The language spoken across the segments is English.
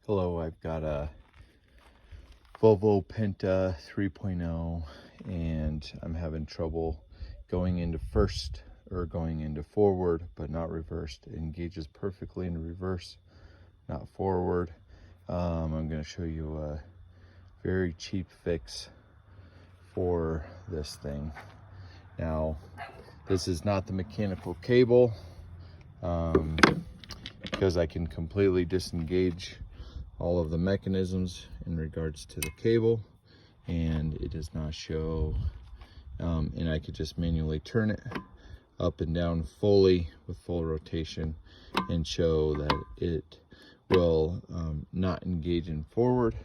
Hello, I've got a Volvo Penta 3.0 and I'm having trouble going into first or going into forward, but not reversed. It engages perfectly in reverse, not forward. I'm going to show you a very cheap fix for this thing. Now, this is not the mechanical cable because I can completely disengage all of the mechanisms in regards to the cable, and it does not show, and I could just manually turn it up and down fully with full rotation and show that it will not engage in forward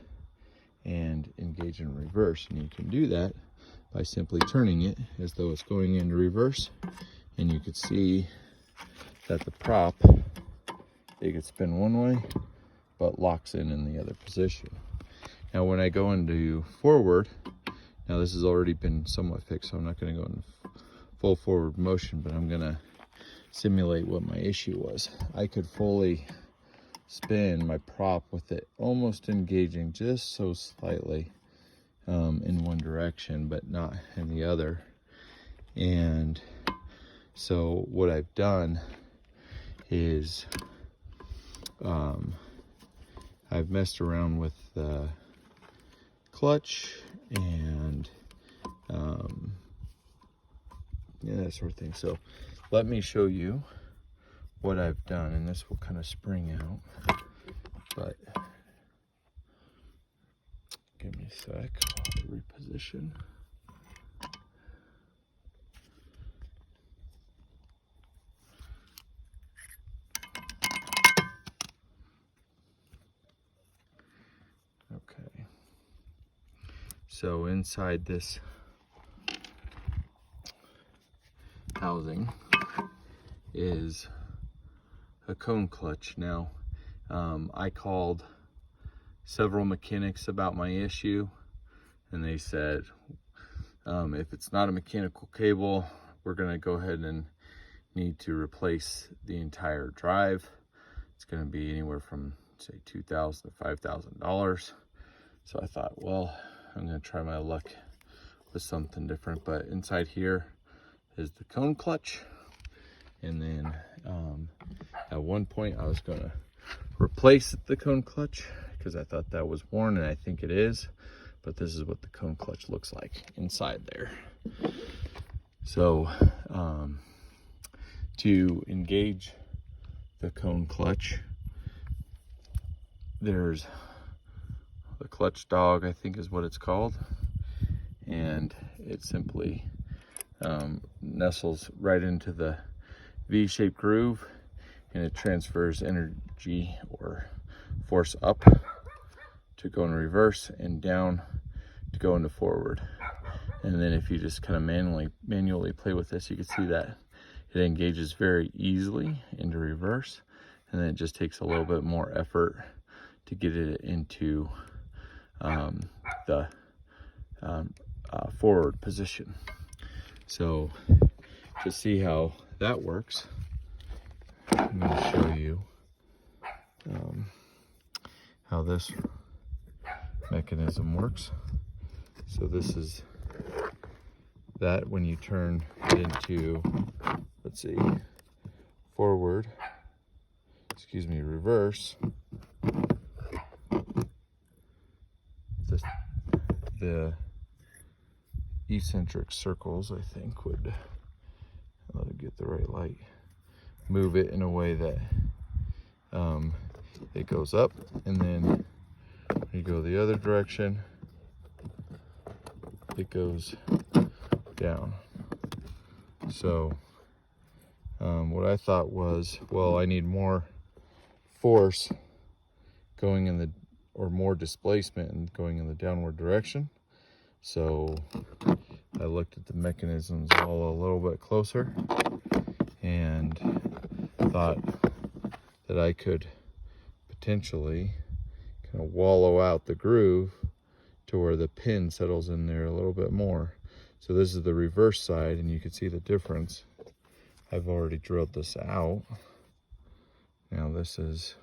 and engage in reverse. And you can do that by simply turning it as though it's going into reverse, and you could see that the prop, it could spin one way but locks in the other position. Now when I go into forward, now this has already been somewhat fixed, so I'm not going to go in full forward motion, but I'm going to simulate what my issue was. I could fully spin my prop with it almost engaging just so slightly in one direction, but not in the other. And so what I've done is I've messed around with the clutch and yeah, that sort of thing. So let me show you what I've done, and this will kind of spring out, but give me a sec. I'll reposition. Okay, so inside this housing is a cone clutch. Now, I called several mechanics about my issue, and they said if it's not a mechanical cable, we're going to go ahead and need to replace the entire drive. It's going to be anywhere from say $2,000 to $5,000. So I thought, well, I'm going to try my luck with something different. But inside here is the cone clutch, and then at one point I was going to replace the cone clutch because I thought that was worn, and I think it is, but this is what the cone clutch looks like inside there. So to engage the cone clutch, there's the clutch dog, I think is what it's called, and it simply nestles right into the V-shaped groove, and it transfers energy or force up to go in reverse and down to go into forward. And then if you just kind of manually play with this, you can see that it engages very easily into reverse, and then it just takes a little bit more effort to get it into the forward position. So to see how that works, I'm going to show you how this mechanism works. So this is that when you turn it into, let's see, forward, excuse me, reverse, the eccentric circles, I think, would, let it get the right light, move it in a way that it goes up, and then when you go the other direction, it goes down. So what I thought was, well, I need more force going in the, or more displacement and going in the downward direction. So I looked at the mechanisms all a little bit closer and thought that I could potentially kind of wallow out the groove to where the pin settles in there a little bit more. So this is the reverse side, and you can see the difference. I've already drilled this out. Now this is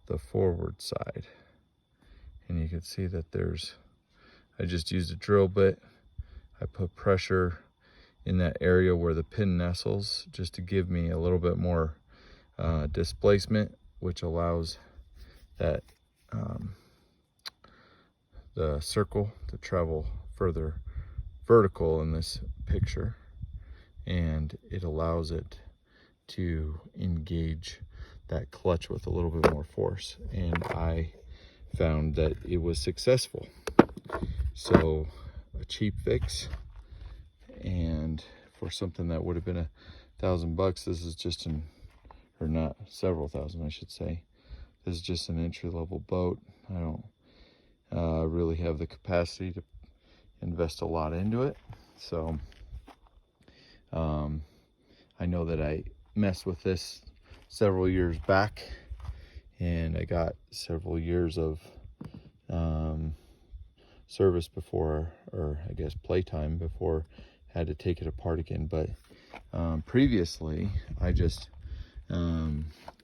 the forward side. And you can see that I just used a drill bit. I put pressure in that area where the pin nestles just to give me a little bit more displacement, which allows that the circle to travel further vertical in this picture, and it allows it to engage that clutch with a little bit more force, and I found that it was successful. So a cheap fix, and for something that would have been $1,000, this is just or not several thousand, I should say. This is just an entry-level boat. I don't really have the capacity to invest a lot into it. So I know that I messed with this several years back, and I got several years of service before, or I guess playtime before I had to take it apart again. But previously I just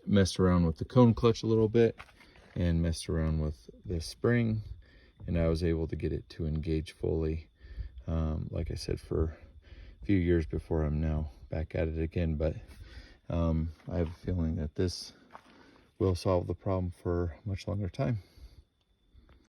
messed around with the cone clutch a little bit and messed around with the spring, and I was able to get it to engage fully, like I said, for a few years before I'm now back at it again. But I have a feeling that this will solve the problem for a much longer time.